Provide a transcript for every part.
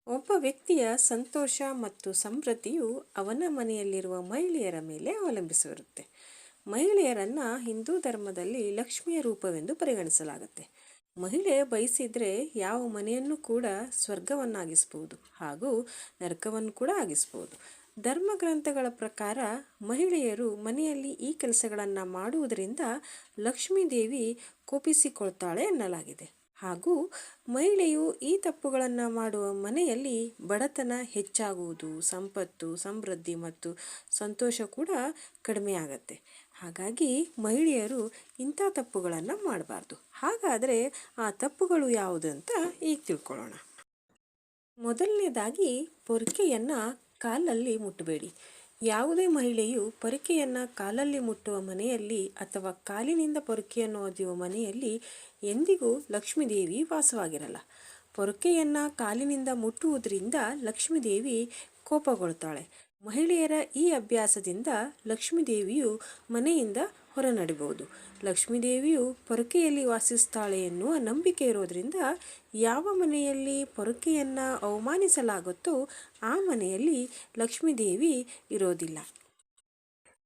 ಒಬ್ಬ ವ್ಯಕ್ತಿಯ ಸಂತೋಷ ಮತ್ತು ಸಮೃದ್ಧಿಯು ಅವನ ಮನೆಯಲ್ಲಿರುವ ಮಹಿಳೆಯರ ಮೇಲೆ ಅವಲಂಬಿಸಿರುತ್ತೆ. ಮಹಿಳೆಯರನ್ನು ಹಿಂದೂ ಧರ್ಮದಲ್ಲಿ ಲಕ್ಷ್ಮಿಯ ರೂಪವೆಂದು ಪರಿಗಣಿಸಲಾಗುತ್ತೆ. ಮಹಿಳೆ ಬಯಸಿದ್ರೆ ಯಾವ ಮನೆಯನ್ನು ಕೂಡ ಸ್ವರ್ಗವನ್ನಾಗಿಸ್ಬೋದು ಹಾಗೂ ನರಕವನ್ನು ಕೂಡ ಆಗಿಸ್ಬೋದು. ಧರ್ಮ ಗ್ರಂಥಗಳ ಪ್ರಕಾರ ಮಹಿಳೆಯರು ಮನೆಯಲ್ಲಿ ಈ ಕೆಲಸಗಳನ್ನು ಮಾಡುವುದರಿಂದ ಲಕ್ಷ್ಮೀ ದೇವಿ ಕೋಪಿಸಿಕೊಳ್ತಾಳೆ ಎನ್ನಲಾಗಿದೆ. ಹಾಗೂ ಮಹಿಳೆಯು ಈ ತಪ್ಪುಗಳನ್ನು ಮಾಡುವ ಮನೆಯಲ್ಲಿ ಬಡತನ ಹೆಚ್ಚಾಗುವುದು, ಸಂಪತ್ತು, ಸಮೃದ್ಧಿ ಮತ್ತು ಸಂತೋಷ ಕೂಡ ಕಡಿಮೆ ಆಗತ್ತೆ. ಹಾಗಾಗಿ ಮಹಿಳೆಯರು ಇಂಥ ತಪ್ಪುಗಳನ್ನು ಮಾಡಬಾರ್ದು. ಹಾಗಾದರೆ ಆ ತಪ್ಪುಗಳು ಯಾವುದು ಅಂತ ಈಗ ತಿಳ್ಕೊಳ್ಳೋಣ. ಮೊದಲನೇದಾಗಿ ಪೊರಕೆಯನ್ನು ಕಾಲಲ್ಲಿ ಮುಟ್ಟಬೇಡಿ. ಯಾವುದೇ ಮಹಿಳೆಯು ಪೊರಕೆಯನ್ನು ಕಾಲಲ್ಲಿ ಮುಟ್ಟುವ ಮನೆಯಲ್ಲಿ ಅಥವಾ ಕಾಲಿನಿಂದ ಪೊರಕೆಯನ್ನು ಒದೆಯುವ ಮನೆಯಲ್ಲಿ ಎಂದಿಗೂ ಲಕ್ಷ್ಮೀದೇವಿ ವಾಸವಾಗಿರಲ್ಲ. ಪೊರಕೆಯನ್ನು ಕಾಲಿನಿಂದ ಮುಟ್ಟುವುದರಿಂದ ಲಕ್ಷ್ಮೀದೇವಿ ಕೋಪಗೊಳ್ತಾಳೆ. ಮಹಿಳೆಯರ ಈ ಅಭ್ಯಾಸದಿಂದ ಲಕ್ಷ್ಮೀದೇವಿಯು ಮನೆಯಿಂದ ಹೊರನಡೆಯಬಹುದು. ಲಕ್ಷ್ಮೀದೇವಿಯು ಪೊರಕೆಯಲ್ಲಿ ವಾಸಿಸ್ತಾಳೆ ಎನ್ನುವ ನಂಬಿಕೆ ಇರೋದರಿಂದ ಯಾವ ಮನೆಯಲ್ಲಿ ಪೊರಕೆಯನ್ನು ಅವಮಾನಿಸಲಾಗುತ್ತೋ ಆ ಮನೆಯಲ್ಲಿ ಲಕ್ಷ್ಮೀದೇವಿ ಇರೋದಿಲ್ಲ.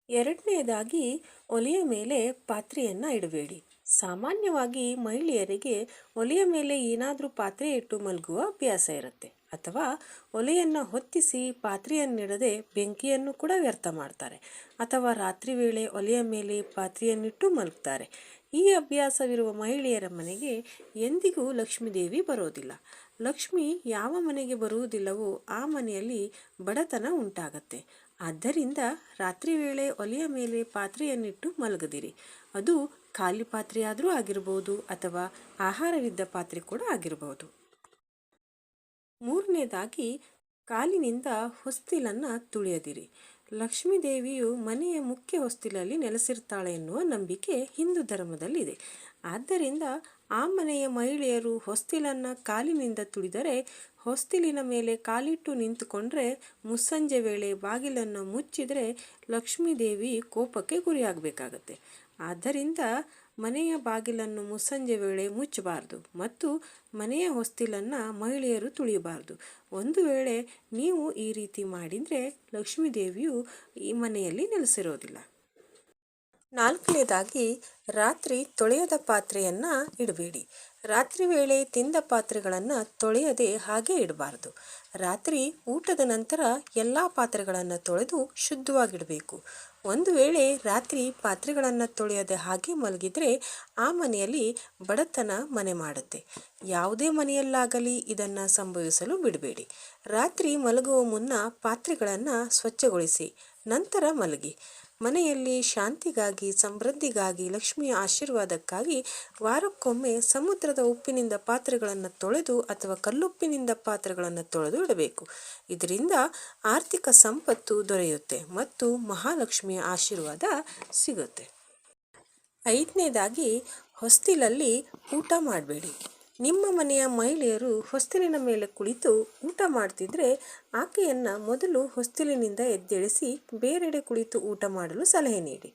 ಎರಡನೇದಾಗಿ ಒಲೆಯ ಮೇಲೆ ಪಾತ್ರೆಯನ್ನು ಇಡಬೇಡಿ. ಸಾಮಾನ್ಯವಾಗಿ ಮಹಿಳೆಯರಿಗೆ ಒಲೆಯ ಮೇಲೆ ಏನಾದರೂ ಪಾತ್ರೆ ಇಟ್ಟು ಮಲಗುವ ಅಭ್ಯಾಸ ಇರುತ್ತೆ, ಅಥವಾ ಒಲೆಯನ್ನು ಹೊತ್ತಿಸಿ ಪಾತ್ರೆಯನ್ನಿಡದೆ ಬೆಂಕಿಯನ್ನು ಕೂಡ ವ್ಯರ್ಥ ಮಾಡ್ತಾರೆ, ಅಥವಾ ರಾತ್ರಿ ವೇಳೆ ಒಲೆಯ ಮೇಲೆ ಪಾತ್ರೆಯನ್ನಿಟ್ಟು ಮಲಗ್ತಾರೆ. ಈ ಅಭ್ಯಾಸವಿರುವ ಮಹಿಳೆಯರ ಮನೆಗೆ ಎಂದಿಗೂ ಲಕ್ಷ್ಮೀದೇವಿ ಬರೋದಿಲ್ಲ. ಲಕ್ಷ್ಮಿ ಯಾವ ಮನೆಗೆ ಬರುವುದಿಲ್ಲವೋ ಆ ಮನೆಯಲ್ಲಿ ಬಡತನ ಉಂಟಾಗತ್ತೆ. ಆದ್ದರಿಂದ ರಾತ್ರಿ ವೇಳೆ ಒಲೆಯ ಮೇಲೆ ಪಾತ್ರೆಯನ್ನಿಟ್ಟು ಮಲಗದಿರಿ. ಅದು ಖಾಲಿ ಪಾತ್ರೆಯಾದರೂ ಆಗಿರ್ಬೋದು ಅಥವಾ ಆಹಾರವಿದ್ದ ಪಾತ್ರೆ ಕೂಡ ಆಗಿರ್ಬೋದು. ಮೂರನೇದಾಗಿ ಕಾಲಿನಿಂದ ಹೊಸ್ತಿಲನ್ನು ತುಳಿಯದಿರಿ. ಲಕ್ಷ್ಮೀದೇವಿಯು ಮನೆಯ ಮುಖ್ಯ ಹೊಸ್ತಿಲಲ್ಲಿ ನೆಲೆಸಿರ್ತಾಳೆ ಎನ್ನುವ ನಂಬಿಕೆ ಹಿಂದೂ ಧರ್ಮದಲ್ಲಿದೆ. ಆದ್ದರಿಂದ ಆ ಮನೆಯ ಮಹಿಳೆಯರು ಹೊಸ್ತಿಲನ್ನು ಕಾಲಿನಿಂದ ತುಳಿದರೆ, ಹೊಸ್ತಿಲಿನ ಮೇಲೆ ಕಾಲಿಟ್ಟು ನಿಂತುಕೊಂಡ್ರೆ, ಮುಸ್ಸಂಜೆ ವೇಳೆ ಬಾಗಿಲನ್ನು ಮುಚ್ಚಿದರೆ ಲಕ್ಷ್ಮೀದೇವಿ ಕೋಪಕ್ಕೆ ಗುರಿಯಾಗಬೇಕಾಗತ್ತೆ. ಆದ್ದರಿಂದ ಮನೆಯ ಬಾಗಿಲನ್ನು ಮುಸ್ಸಂಜೆ ವೇಳೆ ಮುಚ್ಚಬಾರ್ದು ಮತ್ತು ಮನೆಯ ಹೊಸ್ತಿಲನ್ನು ಮಹಿಳೆಯರು ತುಳಿಯಬಾರ್ದು. ಒಂದು ವೇಳೆ ನೀವು ಈ ರೀತಿ ಮಾಡಿದರೆ ಲಕ್ಷ್ಮೀದೇವಿಯು ಈ ಮನೆಯಲ್ಲಿ ನೆಲೆಸಿರೋದಿಲ್ಲ. ನಾಲ್ಕನೇದಾಗಿ ರಾತ್ರಿ ತೊಳೆಯದ ಪಾತ್ರೆಯನ್ನು ಇಡಬೇಡಿ. ರಾತ್ರಿ ವೇಳೆ ತಿಂದ ಪಾತ್ರೆಗಳನ್ನು ತೊಳೆಯದೆ ಹಾಗೆ ಇಡಬಾರ್ದು. ರಾತ್ರಿ ಊಟದ ನಂತರ ಎಲ್ಲ ಪಾತ್ರೆಗಳನ್ನು ತೊಳೆದು ಶುದ್ಧವಾಗಿಡಬೇಕು. ಒಂದು ವೇಳೆ ರಾತ್ರಿ ಪಾತ್ರೆಗಳನ್ನು ತೊಳೆಯದೆ ಹಾಗೆ ಮಲಗಿದರೆ ಆ ಮನೆಯಲ್ಲಿ ಬಡತನ ಮನೆ ಮಾಡುತ್ತೆ. ಯಾವುದೇ ಮನೆಯಲ್ಲಾಗಲಿ ಇದನ್ನು ಸಂಭವಿಸಲು ಬಿಡಬೇಡಿ. ರಾತ್ರಿ ಮಲಗುವ ಮುನ್ನ ಪಾತ್ರೆಗಳನ್ನು ಸ್ವಚ್ಛಗೊಳಿಸಿ ನಂತರ ಮಲಗಿ. ಮನೆಯಲ್ಲಿ ಶಾಂತಿಗಾಗಿ, ಸಮೃದ್ಧಿಗಾಗಿ, ಲಕ್ಷ್ಮಿಯ ಆಶೀರ್ವಾದಕ್ಕಾಗಿ ವಾರಕ್ಕೊಮ್ಮೆ ಸಮುದ್ರದ ಉಪ್ಪಿನಿಂದ ಪಾತ್ರೆಗಳನ್ನು ತೊಳೆದು ಅಥವಾ ಕಲ್ಲುಪ್ಪಿನಿಂದ ಪಾತ್ರೆಗಳನ್ನು ತೊಳೆದು ಇಡಬೇಕು. ಇದರಿಂದ ಆರ್ಥಿಕ ಸಂಪತ್ತು ದೊರೆಯುತ್ತೆ ಮತ್ತು ಮಹಾಲಕ್ಷ್ಮಿಯ ಆಶೀರ್ವಾದ ಸಿಗುತ್ತೆ. ಐದನೇದಾಗಿ ಹೊಸ್ತಿಲಲ್ಲಿ ಊಟ ಮಾಡಬೇಡಿ. ನಿಮ್ಮ ಮನೆಯ ಮಹಿಳೆಯರು ಹೊಸ್ತಿಲಿನ ಮೇಲೆ ಕುಳಿತು ಊಟ ಮಾಡ್ತಿದ್ರೆ ಆಕೆಯನ್ನು ಮೊದಲು ಹೊಸ್ತಿಲಿನಿಂದ ಎದ್ದೇಳಿಸಿ ಬೇರೆಡೆ ಕುಳಿತು ಊಟ ಮಾಡಲು ಸಲಹೆ ನೀಡಿ.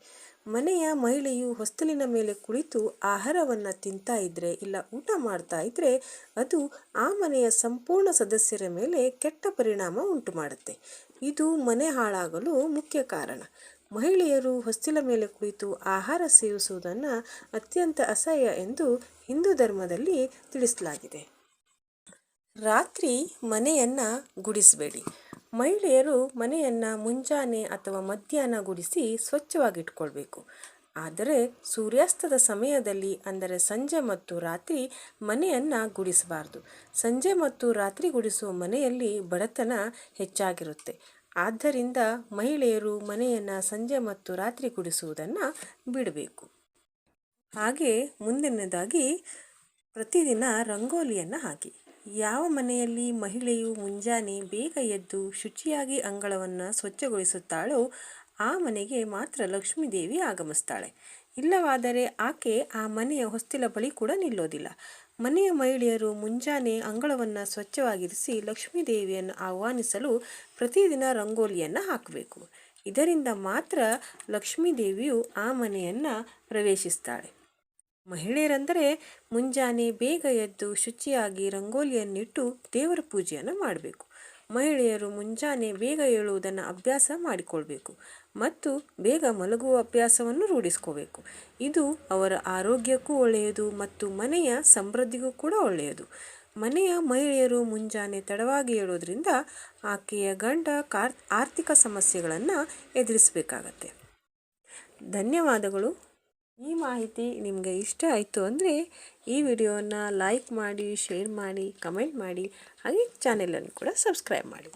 ಮನೆಯ ಮಹಿಳೆಯು ಹೊಸ್ತಿಲಿನ ಮೇಲೆ ಕುಳಿತು ಆಹಾರವನ್ನು ತಿಂತಾ ಇದ್ದರೆ ಇಲ್ಲ ಊಟ ಮಾಡ್ತಾ ಇದ್ದರೆ ಅದು ಆ ಮನೆಯ ಸಂಪೂರ್ಣ ಸದಸ್ಯರ ಮೇಲೆ ಕೆಟ್ಟ ಪರಿಣಾಮ ಉಂಟು ಮಾಡುತ್ತೆ. ಇದು ಮನೆ ಹಾಳಾಗಲು ಮುಖ್ಯ ಕಾರಣ. ಮಹಿಳೆಯರು ಹೊಸ್ತಿಲ ಮೇಲೆ ಕುಳಿತು ಆಹಾರ ಸೇವಿಸುವುದನ್ನು ಅತ್ಯಂತ ಅಸಹ್ಯ ಎಂದು ಹಿಂದೂ ಧರ್ಮದಲ್ಲಿ ತಿಳಿಸಲಾಗಿದೆ. ರಾತ್ರಿ ಮನೆಯನ್ನು ಗುಡಿಸಬೇಡಿ. ಮಹಿಳೆಯರು ಮನೆಯನ್ನು ಮುಂಜಾನೆ ಅಥವಾ ಮಧ್ಯಾಹ್ನ ಗುಡಿಸಿ ಸ್ವಚ್ಛವಾಗಿಟ್ಕೊಳ್ಬೇಕು. ಆದರೆ ಸೂರ್ಯಾಸ್ತದ ಸಮಯದಲ್ಲಿ, ಅಂದರೆ ಸಂಜೆ ಮತ್ತು ರಾತ್ರಿ ಮನೆಯನ್ನು ಗುಡಿಸಬಾರ್ದು. ಸಂಜೆ ಮತ್ತು ರಾತ್ರಿ ಗುಡಿಸುವ ಮನೆಯಲ್ಲಿ ಬಡತನ ಹೆಚ್ಚಾಗಿರುತ್ತೆ. ಆದ್ದರಿಂದ ಮಹಿಳೆಯರು ಮನೆಯನ್ನು ಸಂಜೆ ಮತ್ತು ರಾತ್ರಿ ಗುಡಿಸುವುದನ್ನು ಬಿಡಬೇಕು. ಹಾಗೆ ಮುಂದಿನದಾಗಿ ಪ್ರತಿದಿನ ರಂಗೋಲಿಯನ್ನು ಹಾಕಿ. ಯಾವ ಮನೆಯಲ್ಲಿ ಮಹಿಳೆಯು ಮುಂಜಾನೆ ಬೇಗ ಎದ್ದು ಶುಚಿಯಾಗಿ ಅಂಗಳವನ್ನು ಸ್ವಚ್ಛಗೊಳಿಸುತ್ತಾಳೋ ಆ ಮನೆಗೆ ಮಾತ್ರ ಲಕ್ಷ್ಮೀದೇವಿ ಆಗಮಿಸ್ತಾಳೆ. ಇಲ್ಲವಾದರೆ ಆಕೆ ಆ ಮನೆಯ ಹೊಸ್ತಿಲ ಬಳಿ ಕೂಡ ನಿಲ್ಲೋದಿಲ್ಲ. ಮನೆಯ ಮಹಿಳೆಯರು ಮುಂಜಾನೆ ಅಂಗಳವನ್ನು ಸ್ವಚ್ಛವಾಗಿರಿಸಿ ಲಕ್ಷ್ಮೀದೇವಿಯನ್ನು ಆಹ್ವಾನಿಸಲು ಪ್ರತಿದಿನ ರಂಗೋಲಿಯನ್ನು ಹಾಕಬೇಕು. ಇದರಿಂದ ಮಾತ್ರ ಲಕ್ಷ್ಮೀದೇವಿಯು ಆ ಮನೆಯನ್ನು ಪ್ರವೇಶಿಸ್ತಾಳೆ. ಮಹಿಳೆಯರಂದರೆ ಮುಂಜಾನೆ ಬೇಗ ಎದ್ದು ಶುಚಿಯಾಗಿ ರಂಗೋಲಿಯನ್ನಿಟ್ಟು ದೇವರ ಪೂಜೆಯನ್ನು ಮಾಡಬೇಕು. ಮಹಿಳೆಯರು ಮುಂಜಾನೆ ಬೇಗ ಏಳುವುದನ್ನು ಅಭ್ಯಾಸ ಮಾಡಿಕೊಳ್ಬೇಕು ಮತ್ತು ಬೇಗ ಮಲಗುವ ಅಭ್ಯಾಸವನ್ನು ರೂಢಿಸ್ಕೋಬೇಕು. ಇದು ಅವರ ಆರೋಗ್ಯಕ್ಕೂ ಒಳ್ಳೆಯದು ಮತ್ತು ಮನೆಯ ಸಮೃದ್ಧಿಗೂ ಕೂಡ ಒಳ್ಳೆಯದು. ಮನೆಯ ಮಹಿಳೆಯರು ಮುಂಜಾನೆ ತಡವಾಗಿ ಏಳೋದ್ರಿಂದ ಆಕೆಯ ಗಂಡ ಆರ್ಥಿಕ ಸಮಸ್ಯೆಗಳನ್ನು ಎದುರಿಸಬೇಕಾಗತ್ತೆ. ಧನ್ಯವಾದಗಳು. ಈ ಮಾಹಿತಿ ನಿಮಗೆ ಇಷ್ಟ ಆಯಿತು ಅಂದರೆ ಈ ವಿಡಿಯೋನ ಲೈಕ್ ಮಾಡಿ, ಶೇರ್ ಮಾಡಿ, ಕಮೆಂಟ್ ಮಾಡಿ, ಹಾಗೆ ಚಾನೆಲನ್ನು ಕೂಡ ಸಬ್ಸ್ಕ್ರೈಬ್ ಮಾಡಿ.